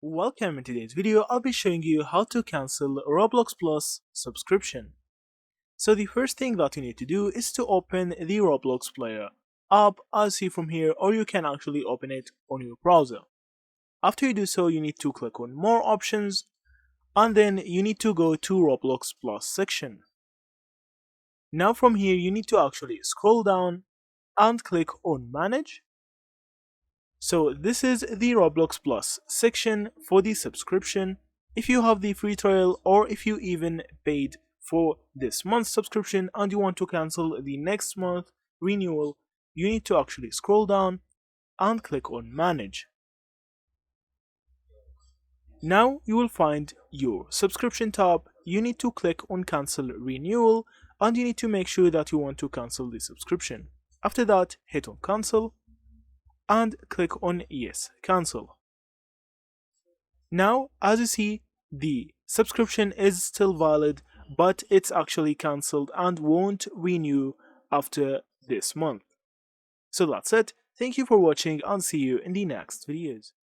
Welcome. In today's video, I'll be showing you how to cancel Roblox Plus subscription. So the first thing that you need to do is to open the Roblox player app as see from here, or you can actually open it on your browser. After you do so, you need to click on more options and then you need to go to Roblox Plus section. Now from here, you need to actually scroll down and click on manage. So this is the Roblox Plus section for the subscription. If you have the free trial or if you even paid for this month's subscription and you want to cancel the next month renewal, you need to actually scroll down and click on manage. Now you will find your subscription tab. You need to click on cancel renewal and you need to make sure that you want to cancel the subscription. After that, hit on cancel and click on yes, cancel. Now as you see, the subscription is still valid, but it's actually cancelled and won't renew after this month. So that's it. Thank you for watching and see you in the next videos.